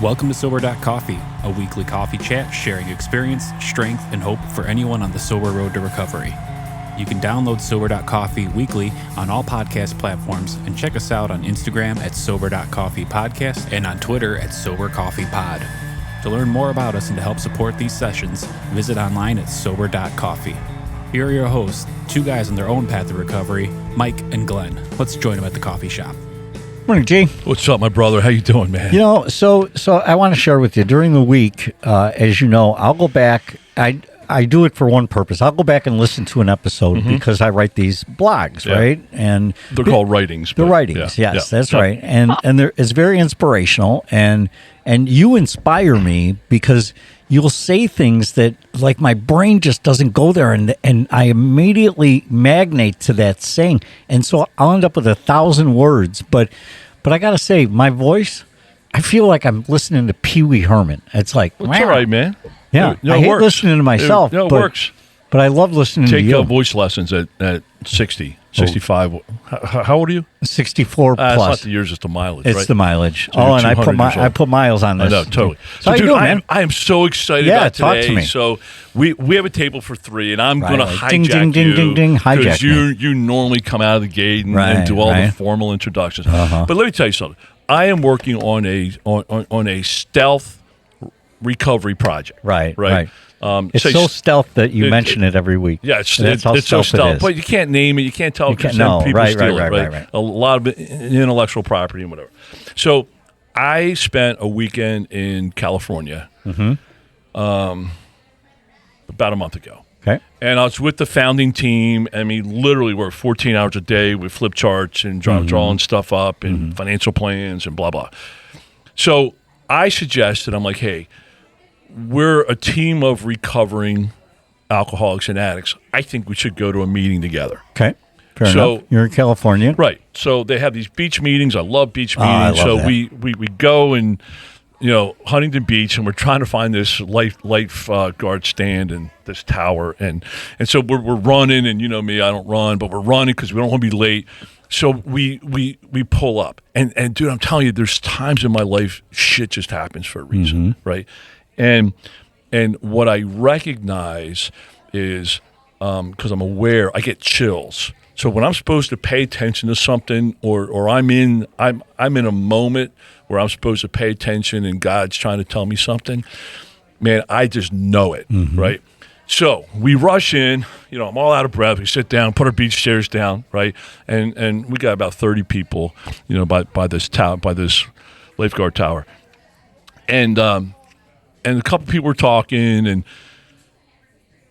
Welcome to Sober.Coffee, a weekly coffee chat sharing experience, strength, and hope for anyone on the sober road to recovery. You can download Sober.Coffee weekly on all podcast platforms and check us out on Instagram at Sober.Coffee Podcast and on Twitter at Sober.Coffee Pod. To learn more about us and to help support these sessions, visit online at Sober.Coffee. Here are your hosts, two guys on their own path to recovery, Mike and Glenn. Let's join them at the coffee shop. Morning, G. What's up, my brother? How you doing, man? You know, so I want to share with you during the week. As you know, I'll go back. I do it for one purpose. I'll go back and listen to an episode because I write these blogs, right? And they're called writings. The writings, yes, that's right. And it's very inspirational, and you inspire me because you'll say things that like my brain just doesn't go there, and I immediately magnate to that saying, and so I'll end up with 1,000 words. But I gotta say, my voice, I feel like I'm listening to Pee Wee Herman. It's like, well, it's all right, man. Yeah, I hate listening to myself. It works. But I love listening to you. Take voice lessons at 60, 65. How old are you? 64 plus. It's not the years, it's the mileage, It's right? the mileage. So and I put miles on this. I know, totally. So dude, you doing, man? I am so excited about today. Talk to me. So we have a table for three, and I'm going to hijack ding, ding, you. Ding, ding, hijack because you normally come out of the gate and do all the formal introductions. But let me tell you something. I am working on a stealth recovery project. Right. It's so stealth that you mention it every week. Yeah, it's so stealth. But you can't name it. You can't tell because then people steal it. Right. A lot of intellectual property and whatever. So I spent a weekend in California about a month ago. Okay. And I was with the founding team. I mean, literally worked 14 hours a day with flip charts and drawing stuff up and financial plans and blah, blah. So I suggested, I'm like, hey, we're a team of recovering alcoholics and addicts. I think we should go to a meeting together. Okay. Fair enough. You're in California. Right. So they have these beach meetings. I love beach meetings. I love that. we go and, Huntington Beach, and we're trying to find this lifeguard stand and this tower. And so we're running, and you know me, I don't run, but we're running because we don't want to be late. So we pull up. And dude, I'm telling you, there's times in my life shit just happens for a reason, right? And what I recognize is, because I'm aware, I get chills. So when I'm supposed to pay attention to something, or I'm in a moment where I'm supposed to pay attention and God's trying to tell me something, man, I just know it, right? So we rush in, I'm all out of breath. We sit down, put our beach chairs down, right? And we got about 30 people, by this lifeguard tower. And a couple people were talking, and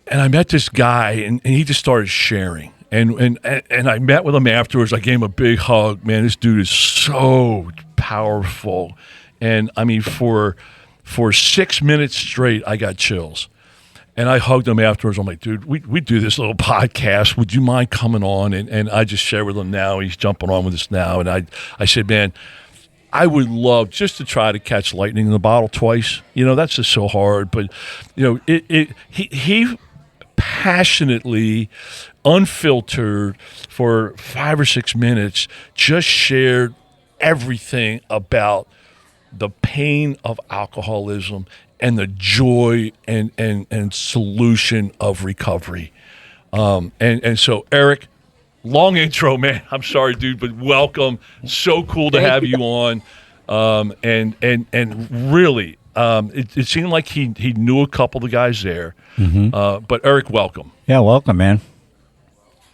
I met this guy, and he just started sharing. And I met with him afterwards. I gave him a big hug. Man, this dude is so powerful. And I mean, for 6 minutes straight, I got chills. And I hugged him afterwards. I'm like, dude, we do this little podcast. Would you mind coming on? And I just shared with him now. He's jumping on with us now. And I said, man, I would love just to try to catch lightning in the bottle twice. That's just so hard. But, he passionately, unfiltered, for 5 or 6 minutes, just shared everything about the pain of alcoholism and the joy and solution of recovery. And so, Erryk, long intro, man. I'm sorry, dude, but welcome. So cool to have you on. And really, it seemed like he knew a couple of the guys there. But Erryk, welcome. Yeah, welcome, man.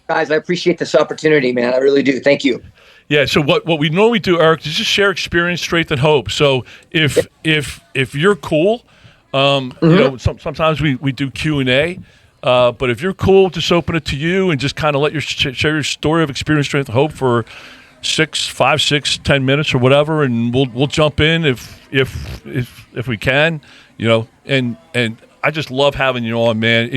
Guys, I appreciate this opportunity, man. I really do. Thank you. Yeah. So what we normally do, Erryk, is just share experience, strength, and hope. So if you're cool, sometimes we do Q&A. But if you're cool, just open it to you and just kind of let share your story of experience, strength, and hope for 5, 6, 10 minutes or whatever, and we'll jump in if we can, And I just love having you on, man.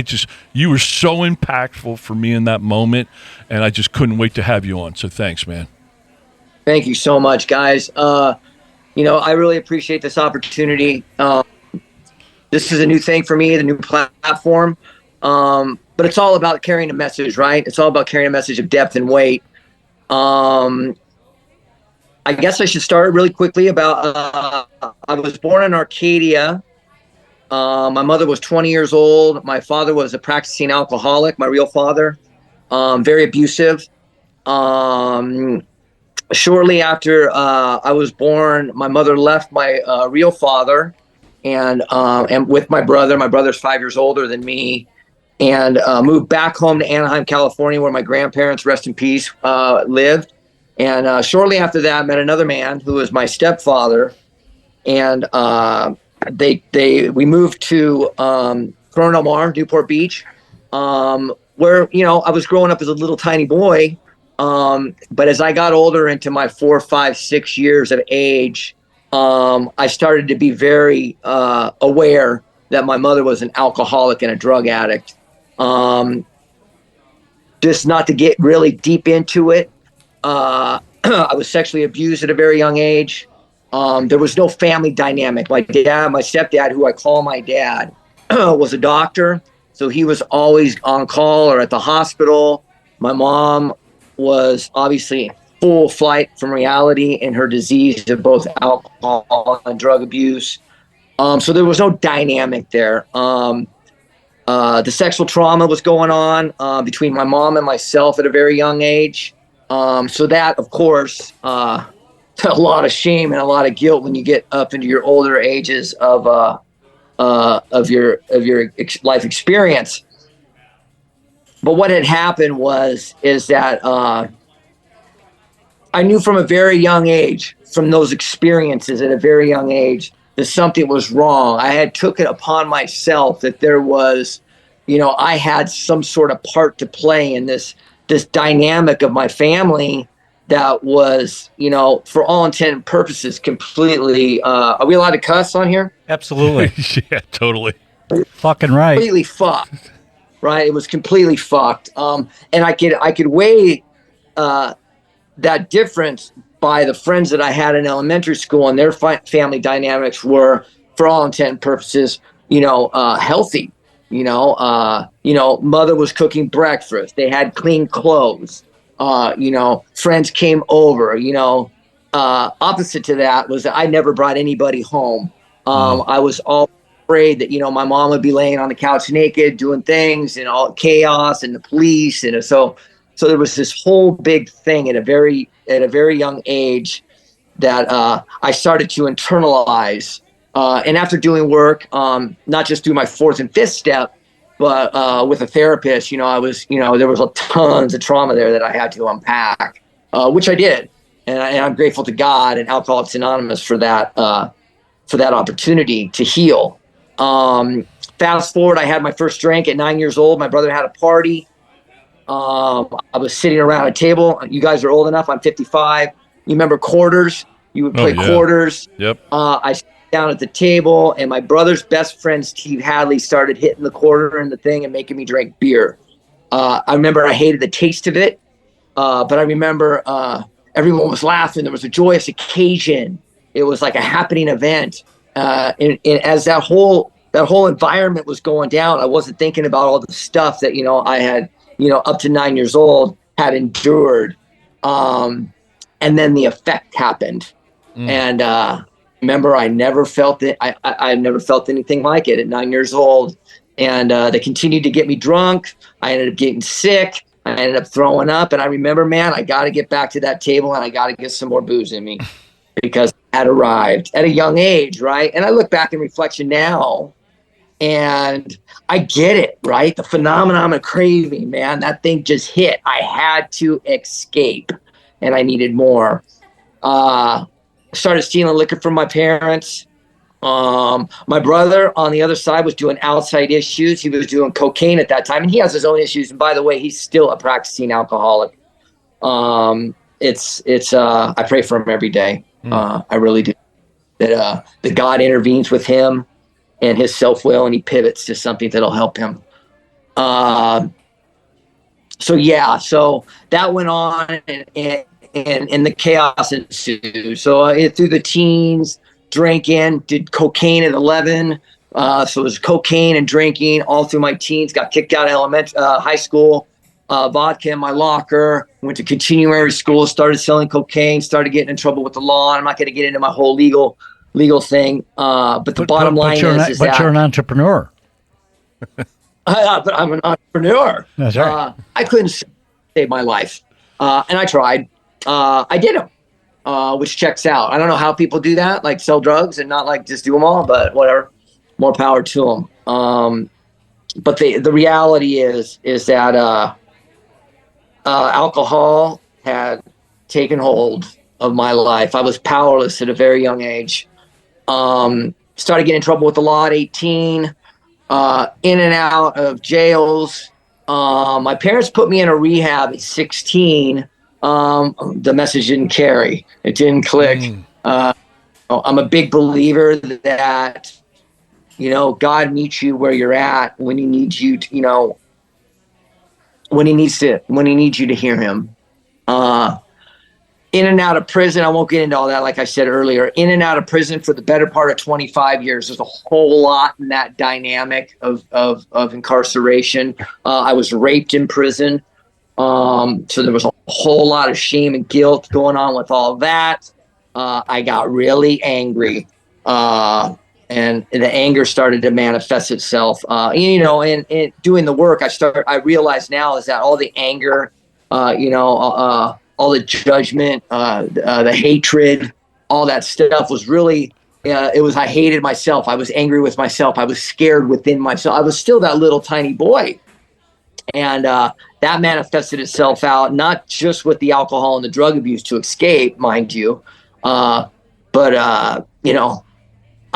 You were so impactful for me in that moment, and I just couldn't wait to have you on. So thanks, man. Thank you so much, guys. I really appreciate this opportunity. This is a new thing for me, the new platform. But it's all about carrying a message, right? It's all about carrying a message of depth and weight. I I guess I should start really quickly about, I was born in Arcadia. My mother was 20 years old. My father was a practicing alcoholic, my real father, very abusive. Shortly after I was born, my mother left my real father and with my brother. My brother's 5 years older than me, and moved back home to Anaheim, California, where my grandparents, rest in peace, lived. And shortly after that, I met another man who was my stepfather, and we moved to Corona Del Mar, Newport Beach, where I was growing up as a little tiny boy. But as I got older, into my 4, 5, 6 years of age, I started to be very aware that my mother was an alcoholic and a drug addict. Just not to get really deep into it, I was sexually abused at a very young age. There was no family dynamic. My stepdad, who I call my dad, was a doctor, so he was always on call or at the hospital. My mom was obviously full flight from reality in her disease of both alcohol and drug abuse. So there was no dynamic there. The sexual trauma was going on between my mom and myself at a very young age. So that, of course, a lot of shame and a lot of guilt when you get up into your older ages of your life experience. But what had happened is that I knew from a very young age, from those experiences at a very young age, that something was wrong. I had took it upon myself that there was, I had some sort of part to play in this dynamic of my family that was, for all intent and purposes, completely. Are we allowed to cuss on here? Absolutely. Yeah, totally. Fucking right. Completely fucked. Right, it was completely fucked. And I could weigh that difference by the friends that I had in elementary school, and their family dynamics were, for all intent and purposes, healthy. Mother was cooking breakfast. They had clean clothes. Friends came over. Opposite to that was that I never brought anybody home. I was all afraid that my mom would be laying on the couch naked doing things, and all chaos and the police, and so there was this whole big thing at a very young age that I started to internalize, and after doing work, not just through my 4th and 5th step, but with a therapist, there was tons of trauma there that I had to unpack, which I did, and I'm grateful to God and Alcoholics Anonymous for that opportunity to heal. Fast forward, I had my first drink at 9 years old. My brother had a party. I was sitting around a table. You guys are old enough. I'm 55. You remember quarters? You would play quarters. Yep. I sat down at the table, and my brother's best friend, Steve Hadley, started hitting the quarter in the thing and making me drink beer. I remember I hated the taste of it, but I remember everyone was laughing. There was a joyous occasion. It was like a happening event. And as that whole environment was going down, I wasn't thinking about all the stuff that, I had, up to 9 years old had endured. And then the effect happened. And remember, I never felt it. I never felt anything like it at 9 years old. And they continued to get me drunk. I ended up getting sick. I ended up throwing up. And I remember, man, I got to get back to that table, and I got to get some more booze in me. Because I had arrived at a young age, right? And I look back in reflection now, and I get it, right? The phenomenon of craving, man, that thing just hit. I had to escape, and I needed more. Started stealing liquor from my parents. My brother on the other side was doing outside issues. He was doing cocaine at that time, and he has his own issues. And by the way, he's still a practicing alcoholic. I pray for him every day. I really do. That God intervenes with him and his self-will, and he pivots to something that'll help him. So that went on, and the chaos ensued. So through the teens, drinking, did cocaine at 11. So it was cocaine and drinking all through my teens. Got kicked out of high school. vodka in my locker, went to continuing school, started selling cocaine, started getting in trouble with the law. I'm not going to get into my whole legal thing. But the bottom line is that you're an entrepreneur. But I'm an entrepreneur. That's right. I couldn't save my life. And I tried. I did them, which checks out. I don't know how people do that, like sell drugs and not like just do them all, but whatever. More power to them. But the reality is that alcohol had taken hold of my life. I was powerless at a very young age. Started getting in trouble with the law at 18. In and out of jails. My parents put me in a rehab at 16. The message didn't carry. It didn't click. I'm a big believer that, God meets you where you're at when he needs you to, when he needs you to hear him. In and out of prison. I won't get into all that. Like I said earlier, in and out of prison for the better part of 25 years. There's a whole lot in that dynamic of incarceration. I was raped in prison. So there was a whole lot of shame and guilt going on with all of that. I got really angry. And the anger started to manifest itself. And doing the work, I realize now is that all the anger, all the judgment, the hatred, all that stuff was really, I hated myself. I was angry with myself. I was scared within myself. I was still that little tiny boy. And that manifested itself out, not just with the alcohol and the drug abuse to escape, mind you, but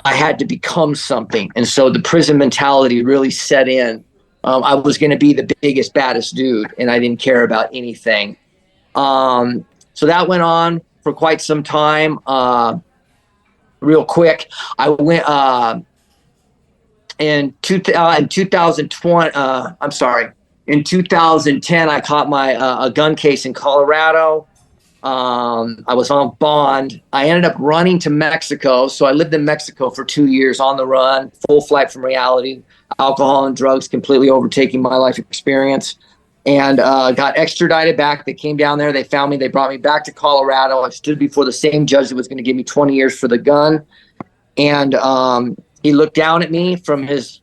I had to become something. And so the prison mentality really set in. I was going to be the biggest, baddest dude, and I didn't care about anything. So that went on for quite some time. Real quick, I went in 2010, I caught a gun case in Colorado. I was on bond. I ended up running to Mexico. So I lived in Mexico for 2 years on the run, full flight from reality, alcohol and drugs completely overtaking my life experience. And got extradited back. They came down there. They found me. They brought me back to Colorado. I stood before the same judge that was going to give me 20 years for the gun. And he looked down at me from his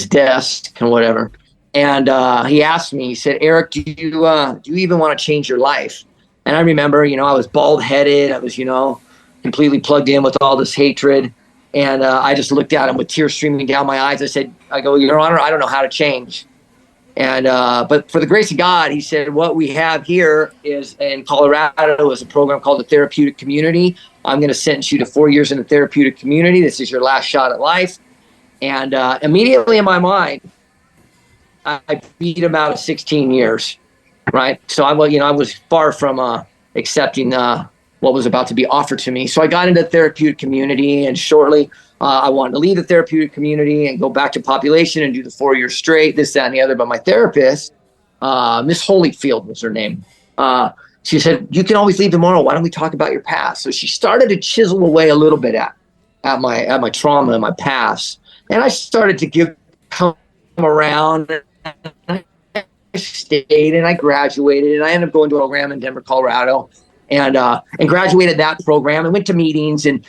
desk and whatever. And he asked me. He said, "Erryk, do you even want to change your life?" And I remember, I was bald headed. I was, completely plugged in with all this hatred. And I just looked at him with tears streaming down my eyes. I go, "Your Honor, I don't know how to change." And but for the grace of God, he said, "What we have here is in Colorado is a program called the Therapeutic Community. I'm going to sentence you to 4 years in the therapeutic community. This is your last shot at life." And immediately in my mind, I beat him out of 16 years, right? So I was far from accepting what was about to be offered to me. So I got into the therapeutic community, and shortly I wanted to leave the therapeutic community and go back to population and do the 4 years straight, this, that, and the other. But my therapist, Miss Holyfield was her name. She said, "You can always leave tomorrow. Why don't we talk about your past?" So she started to chisel away a little bit at my trauma and my past. And I started to come around, and I stayed, and I graduated, and I ended up going to a program in Denver, Colorado. And graduated that program and went to meetings and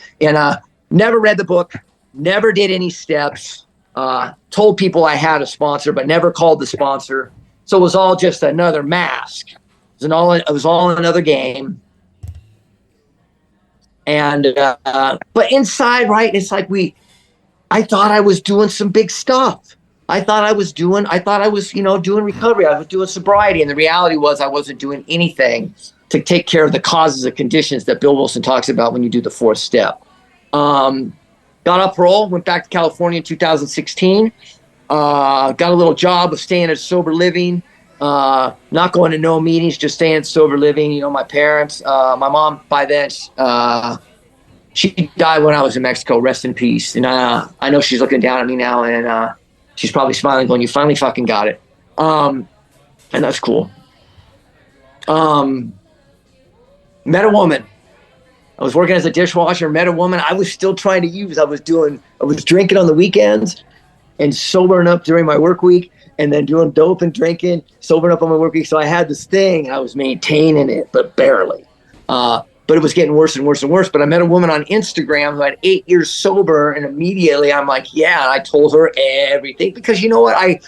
never read the book, never did any steps, told people I had a sponsor, but never called the sponsor. So it was all just another mask. It was all another game. And, but inside, right, it's like I thought I was doing some big stuff. I thought I was doing recovery. I was doing sobriety. And the reality was I wasn't doing anything to take care of the causes and conditions that Bill Wilson talks about when you do the fourth step. Got off parole, went back to California in 2016. Got a little job of staying at sober living, not going to no meetings, just staying at sober living. My parents, my mom by then, she died when I was in Mexico. Rest in peace. And I know she's looking down at me now, and she's probably smiling, going, "You finally fucking got it." And that's cool. Met a woman I was working as a dishwasher, met a woman I was still trying to use. I was drinking on the weekends and sobering up during my work week, and then doing dope and drinking, sobering up on my work week. So I had this thing, I was maintaining it, but barely. But it was getting worse and worse and worse. But I met a woman on Instagram who had 8 years sober, and immediately I'm like, yeah, I told her everything, because you know what? I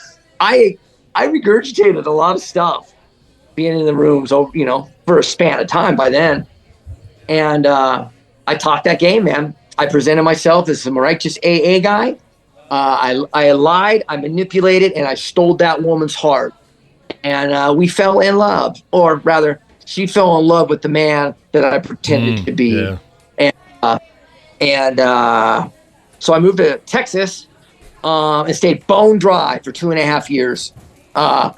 regurgitated a lot of stuff being in the rooms, you know, for a span of time by then. And I talked that game, man. I presented myself as some righteous AA guy. I lied, I manipulated, and I stole that woman's heart. And we fell in love, or rather, she fell in love with the man that I pretended to be. Yeah. And so I moved to Texas and stayed bone dry for 2.5 years.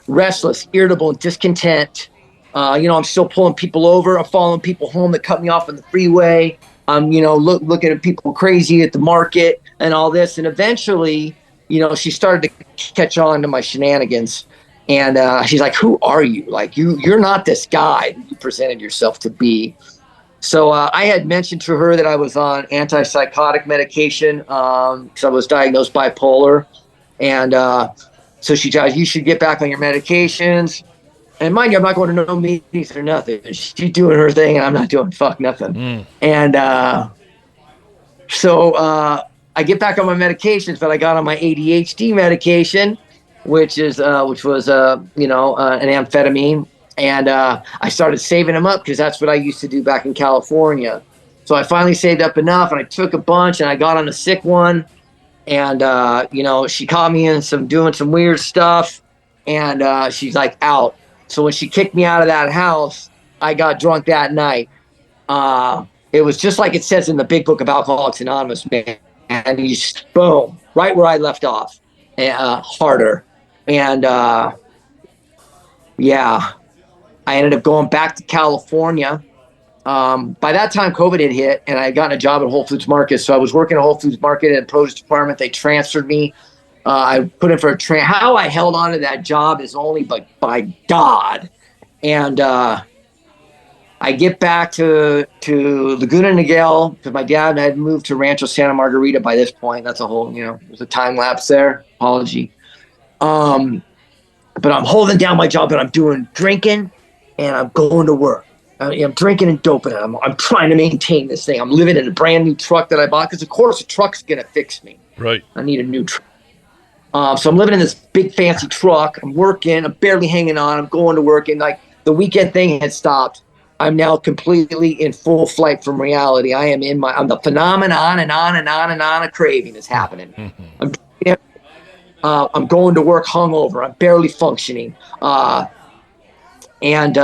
Restless, irritable, and discontent. You know, I'm still pulling people over. I'm following people home that cut me off on the freeway. I'm, you know, looking at people crazy at the market and all this. And eventually, you know, she started to catch on to my shenanigans. And she's like, who are you? Like, you're not this guy that you presented yourself to be. So I had mentioned to her that I was on antipsychotic medication because I was diagnosed bipolar. And so she said, you should get back on your medications. And mind you, I'm not going to no meetings or nothing. She's doing her thing, and I'm not doing fuck nothing. And so I get back on my medications, but I got on my ADHD medication, which was you know, an amphetamine. And I started saving them up because that's what I used to do back in California. So I finally saved up enough, and I took a bunch, and I got on a sick one. And you know, she caught me in doing some weird stuff, and she's like out. So when she kicked me out of that house, I got drunk that night. It was just like it says in the big book of Alcoholics Anonymous, man. And he's boom, right where I left off, harder. And yeah, I ended up going back to California. By that time, COVID had hit, and I had gotten a job at Whole Foods Market. So I was working at Whole Foods Market in the produce department. They transferred me. I put in for a how I held on to that job is only by God. And I get back to Laguna Niguel because my dad had moved to Rancho Santa Margarita by this point. That's a whole, you know, there's a time lapse there. Apology. But I'm holding down my job, but I'm doing drinking and I'm going to work. I'm drinking and doping. I'm trying to maintain this thing. I'm living in a brand new truck that I bought because, of course, a truck's going to fix me. Right. I need a new truck. So I'm living in this big fancy truck. I'm working. I'm barely hanging on. I'm going to work. And like the weekend thing had stopped. I'm now completely in full flight from reality. I'm the phenomenon and on and on and on of craving is happening. I'm going to work hungover. I'm barely functioning. And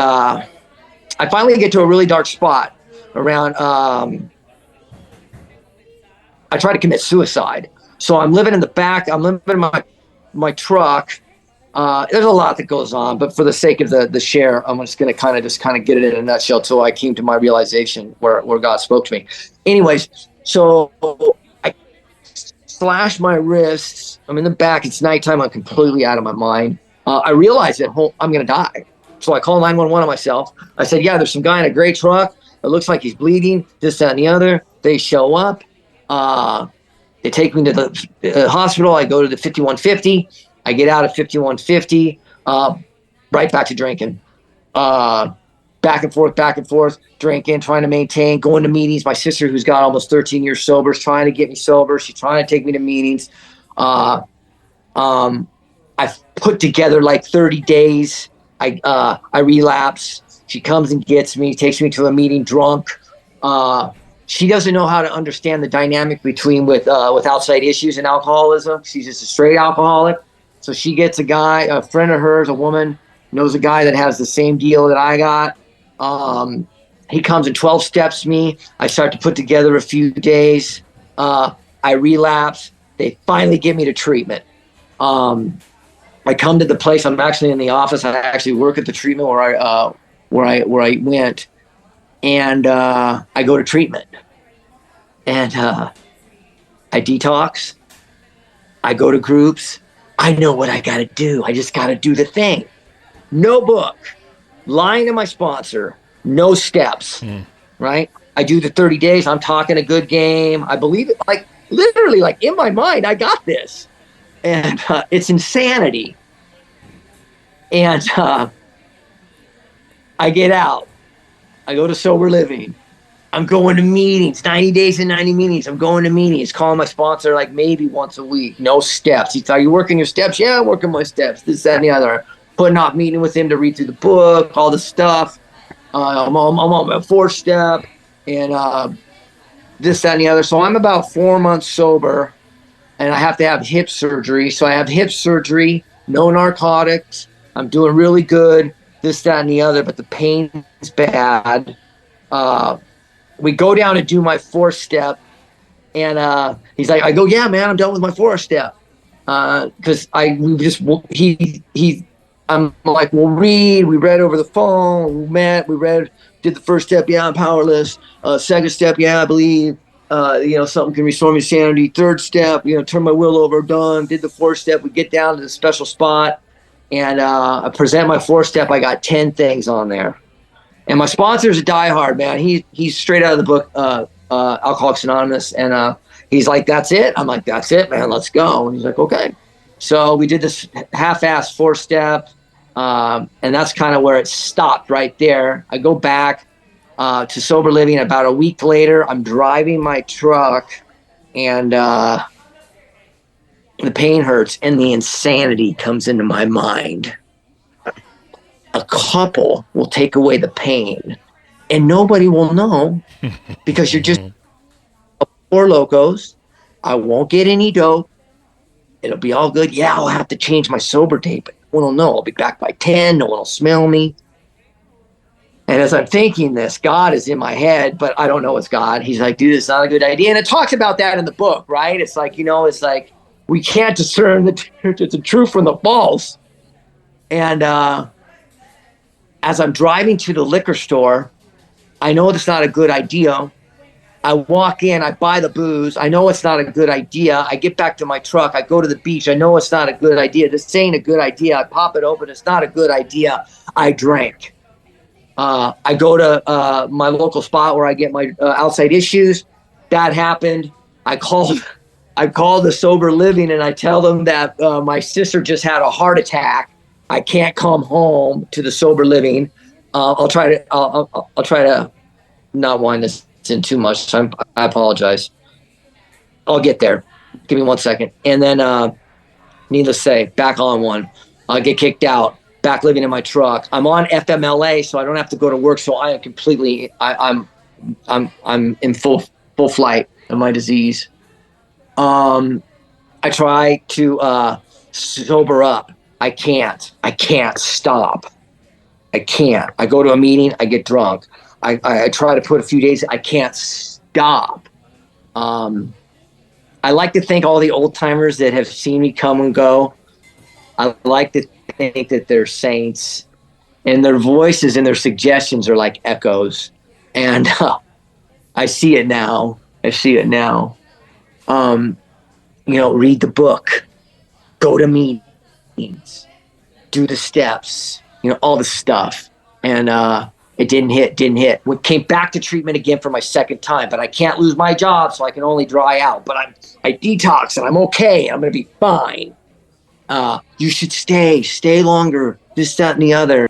I finally get to a really dark spot around, I try to commit suicide. So I'm living in the back. I'm living in my truck. There's a lot that goes on, but for the sake of the share, I'm just going to kind of get it in a nutshell till I came to my realization where God spoke to me. Anyways, so I slash my wrists. I'm in the back. It's nighttime. I'm completely out of my mind. I realize that I'm going to die. So I call 911 on myself. I said, yeah, there's some guy in a gray truck. It looks like he's bleeding, this, that, and the other. They show up. They take me to the hospital. I go to the 5150. I get out at 5150, right back to drinking. Back and forth, drinking, trying to maintain, going to meetings. My sister, who's got almost 13 years sober, is trying to get me sober. She's trying to take me to meetings. I've put together like 30 days. I relapse. She comes and gets me, takes me to a meeting drunk. She doesn't know how to understand the dynamic between with outside issues and alcoholism. She's just a straight alcoholic. So she gets a friend of hers, a woman, knows a guy that has the same deal that I got. He comes and 12 steps me. I start to put together a few days. I relapse. They finally get me to treatment. I come to the place. I'm actually in the office. I actually work at the treatment where I went, and I go to treatment, and I detox. I go to groups. I know what I got to do. I just got to do the thing. No book, lying to my sponsor, no steps, right? I do the 30 days. I'm talking a good game. I believe it, like literally, like in my mind, I got this. And it's insanity. And I get out. I go to Sober Living. I'm going to meetings, 90 days and 90 meetings. I'm going to meetings, calling my sponsor like maybe once a week. No steps. He thought, you working your steps? Yeah, I'm working my steps. This, that, and the other. Putting off meeting with him to read through the book, all the stuff. I'm on my 4th step and this, that, and the other. So I'm about 4 months sober and I have to have hip surgery. So I have hip surgery, no narcotics. I'm doing really good, this, that, and the other, but the pain's bad. We go down to do my 4th step, and he's like, I go, yeah, man, I'm done with my 4th step. Because I'm like, we'll read. We read over the phone. We met. We read. Did the 1st step. Yeah, I'm powerless. 2nd step. Yeah, I believe. Something can restore me to sanity. 3rd step. Turn my will over. Done. Did the 4th step. We get down to the special spot, and I present my 4th step. I got 10 things on there. And my sponsor's a diehard, man. He's straight out of the book, Alcoholics Anonymous. And he's like, that's it? I'm like, that's it, man. Let's go. And he's like, okay. So we did this half-assed 4th step. And that's kind of where it stopped right there. I go back to Sober Living. About a week later, I'm driving my truck. And the pain hurts. And the insanity comes into my mind. A couple will take away the pain and nobody will know because you're just 4 locos. I won't get any dope. It'll be all good. Yeah, I'll have to change my sober date, but no one will know. I'll be back by 10. No one will smell me. And as I'm thinking this, God is in my head, but I don't know it's God. He's like, dude, it's not a good idea. And it talks about that in the book, right? It's like, it's like we can't discern the truth from the false. And, as I'm driving to the liquor store, I know it's not a good idea. I walk in, I buy the booze. I know it's not a good idea. I get back to my truck. I go to the beach. I know it's not a good idea. This ain't a good idea. I pop it open. It's not a good idea. I drank. I go to my local spot where I get my outside issues. That happened. I called the Sober Living and I tell them that my sister just had a heart attack. I can't come home to the Sober Living. I'll try to not wind this in too much. So I apologize. I'll get there. Give me 1 second. And then, needless to say, back on one. I get kicked out. Back living in my truck. I'm on FMLA, so I don't have to go to work. So I am completely. I'm in full flight of my disease. I try to sober up. I can't stop. I can't. I go to a meeting, I get drunk. I try to put a few days, I can't stop. I like to thank all the old timers that have seen me come and go. I like to think that they're saints and their voices and their suggestions are like echoes. And I see it now. Read the book, go to meetings, do the steps, all the stuff. And it didn't hit. We came back to treatment again for my 2nd time, but I can't lose my job, so I can only dry out. But I detox and I'm okay. I'm going to be fine. You should stay longer, this, that, and the other.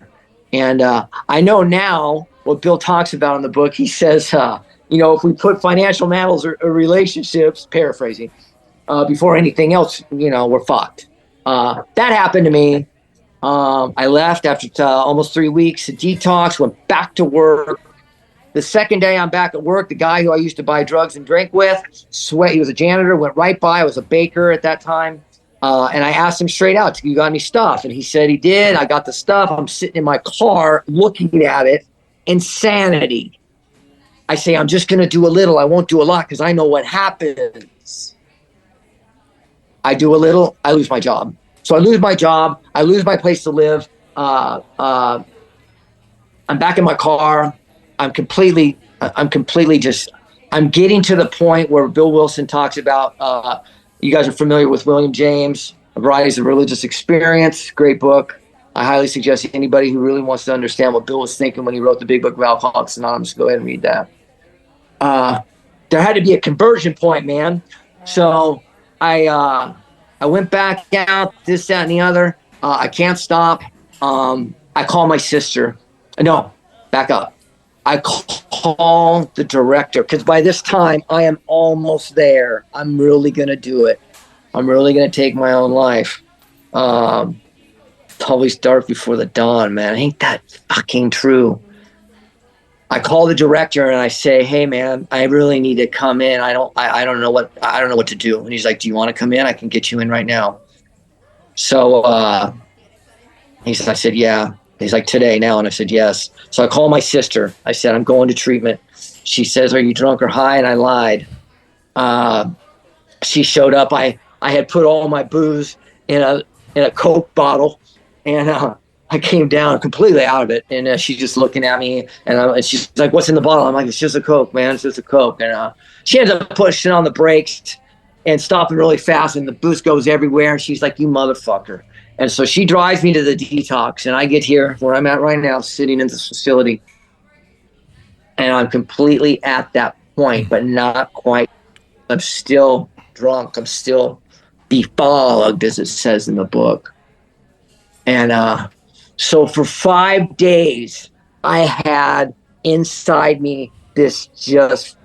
And I know now what Bill talks about in the book. He says, if we put financial matters or relationships, paraphrasing, before anything else, we're fucked. That happened to me. I left after almost 3 weeks of detox, went back to work. The 2nd day I'm back at work, the guy who I used to buy drugs and drink with, he was a janitor, went right by. I was a baker at that time. And I asked him straight out, you got any stuff? And he said he did. I got the stuff. I'm sitting in my car looking at it. Insanity. I say, I'm just going to do a little. I won't do a lot because I know what happens. I do a little, I lose my job. So I lose my job. I lose my place to live. I'm back in my car. I'm getting to the point where Bill Wilson talks about, you guys are familiar with William James, A Variety of Religious Experience. Great book. I highly suggest anybody who really wants to understand what Bill was thinking when he wrote the Big Book of Alcoholics Anonymous, go ahead and read that. there had to be a conversion point, man. So I went back out, this, that, and the other. I can't stop. I call my sister. No, back up. I call the director, because by this time I am almost there. I'm really going to do it. I'm really going to take my own life. It's always dark before the dawn, man. Ain't that fucking true? I call the director and I say, "Hey, man, I really need to come in. I don't know what to do." And he's like, "Do you want to come in? I can get you in right now." So I said, "Yeah." He's like, "Today, now?" And I said, "Yes." So I call my sister. I said, "I'm going to treatment." She says, "Are you drunk or high?" And I lied. She showed up. I had put all my booze in a Coke bottle, and I came down completely out of it. And she's just looking at me, and she's like, "What's in the bottle?" I'm like, "It's just a Coke, man. It's just a Coke." And she ends up pushing on the brakes and stopping really fast, and the booze goes everywhere. And she's like, "You motherfucker." And so she drives me to the detox, and I get here where I'm at right now, sitting in this facility. And I'm completely at that point, but not quite. I'm still drunk. I'm still befogged, as it says in the book. And so for 5 days, I had inside me this just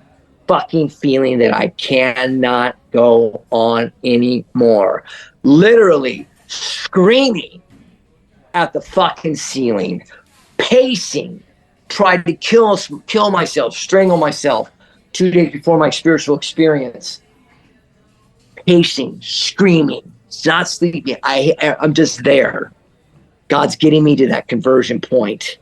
fucking feeling that I cannot go on anymore. Literally screaming at the fucking ceiling, pacing, tried to kill myself, strangle myself 2 days before my spiritual experience. Pacing, screaming, not sleeping. I'm just there. God's getting me to that conversion point.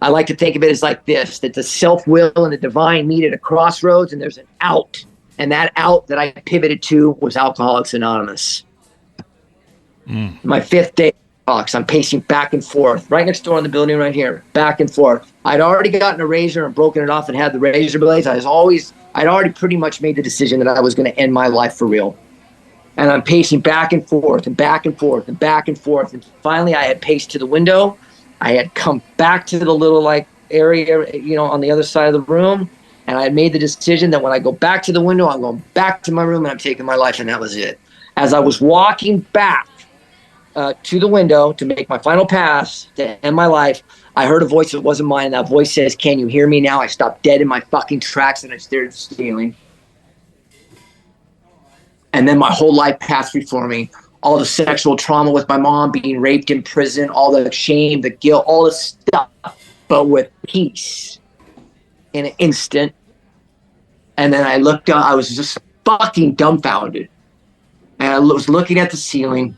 I like to think of it as like this, that the self-will and the divine meet at a crossroads, and there's an out. And that out that I pivoted to was Alcoholics Anonymous. My 5th day box, I'm pacing back and forth, right next door in the building right here, back and forth. I'd already gotten a razor and broken it off and had the razor blades. I'd already pretty much made the decision that I was going to end my life for real. And I'm pacing back and forth and back and forth and back and forth. And finally I had paced to the window. I had come back to the little area, on the other side of the room. And I had made the decision that when I go back to the window, I'm going back to my room and I'm taking my life. And that was it. As I was walking back to the window to make my final pass to end my life, I heard a voice that wasn't mine. That voice says, "Can you hear me now?" I stopped dead in my fucking tracks and I stared at the ceiling. And then my whole life passed before me. All the sexual trauma with my mom, being raped in prison, all the shame, the guilt, all the stuff, but with peace in an instant. And then I looked up, I was just fucking dumbfounded. And I was looking at the ceiling,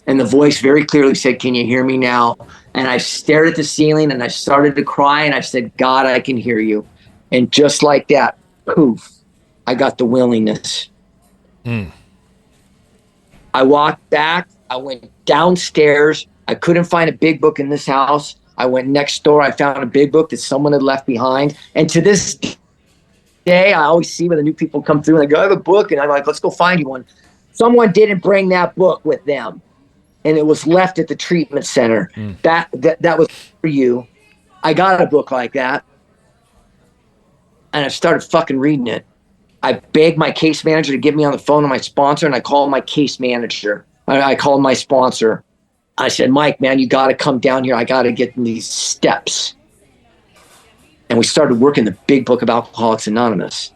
and the voice very clearly said, "Can you hear me now?" And I stared at the ceiling and I started to cry, and I said, "God, I can hear you." And just like that, poof, I got the willingness. I walked back. I went downstairs. I couldn't find a big book in this house. I went next door. I found a big book that someone had left behind. And to this day, I always see when the new people come through and they go, "I have a book." And I'm like, "Let's go find you one." Someone didn't bring that book with them, and it was left at the treatment center. That was for you. I got a book like that, and I started fucking reading it. I begged my case manager to get me on the phone to my sponsor, and I called my case manager. I called my sponsor. I said, "Mike, man, you got to come down here. I got to get in these steps." And we started working the big book of Alcoholics Anonymous.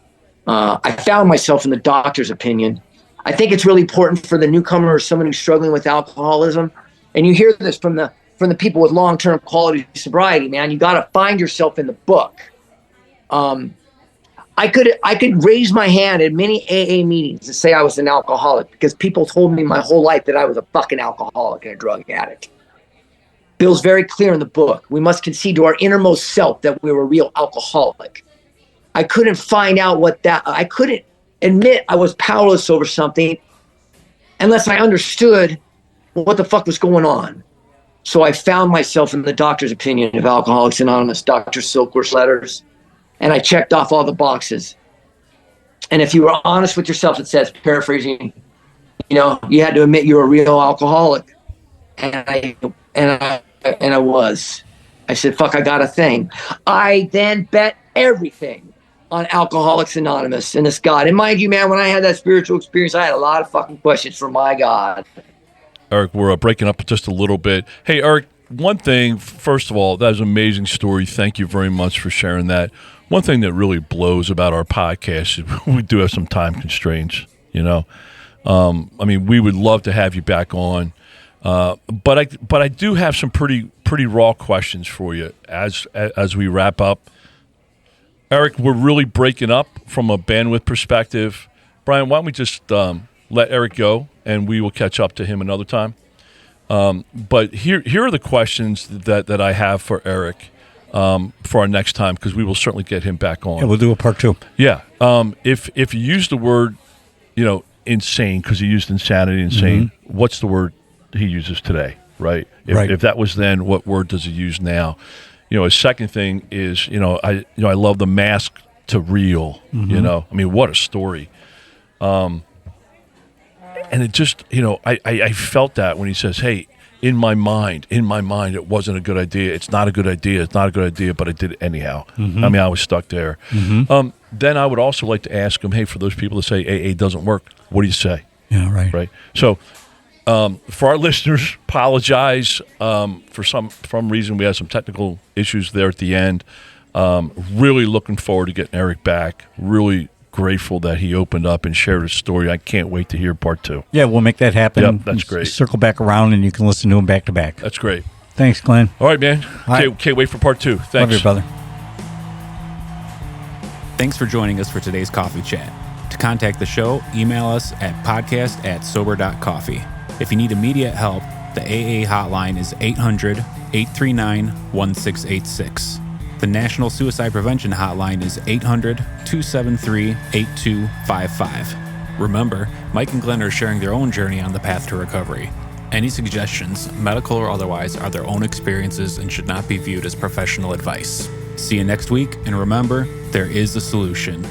I found myself in the doctor's opinion. I think it's really important for the newcomer or someone who's struggling with alcoholism. And you hear this from the people with long-term quality sobriety, man. You got to find yourself in the book. I could raise my hand at many AA meetings and say I was an alcoholic because people told me my whole life that I was a fucking alcoholic and a drug addict. Bill's very clear in the book. We must concede to our innermost self that we were a real alcoholic. I couldn't find out I couldn't admit I was powerless over something unless I understood what the fuck was going on. So I found myself in the doctor's opinion of Alcoholics Anonymous, Dr. Silkworth's letters. And I checked off all the boxes. And if you were honest with yourself, it says, paraphrasing, you had to admit you were a real alcoholic. And I was. I said, fuck, I got a thing. I then bet everything on Alcoholics Anonymous and this God. And mind you, man, when I had that spiritual experience, I had a lot of fucking questions for my God. Erryk, we're breaking up just a little bit. Hey, Erryk, one thing, first of all, that was an amazing story. Thank you very much for sharing that. One thing that really blows about our podcast is we do have some time constraints, you know. I mean, we would love to have you back on. But I do have some pretty raw questions for you as we wrap up. Erryk, we're really breaking up from a bandwidth perspective. Brian, why don't we just let Erryk go, and we will catch up to him another time. But here are the questions that I have for Erryk for our next time, because we will certainly get him back on. Yeah, we'll do a part 2. Yeah. If you use the word, insane, because he used insanity, insane, what's the word he uses today, right? If that was then, what word does he use now? A second thing is, I love the mask to real, I mean, what a story. And it just, I felt that when he says, hey, in my mind, it wasn't a good idea. It's not a good idea, but I did it anyhow. I mean, I was stuck there. Then I would also like to ask him, hey, for those people that say AA doesn't work, what do you say? Yeah, right. Right. So for our listeners, apologize. For some reason, we had some technical issues there at the end. Really looking forward to getting Erryk back. Really grateful that he opened up and shared his story. I can't wait to hear part 2. Yeah, we'll make that happen. Yep, that's great. Circle back around, and you can listen to him back to back. That's great. Thanks, Glenn. All right, man. Right. Can't wait for part 2. Thanks. Love you, brother. Thanks for joining us for today's coffee chat. To contact the show, email us at podcast@Sober.Coffee. If you need immediate help, the AA hotline is 800-839-1686. The National Suicide Prevention Hotline is 800-273-8255. Remember, Mike and Glenn are sharing their own journey on the path to recovery. Any suggestions, medical or otherwise, are their own experiences and should not be viewed as professional advice. See you next week, and remember, there is a solution.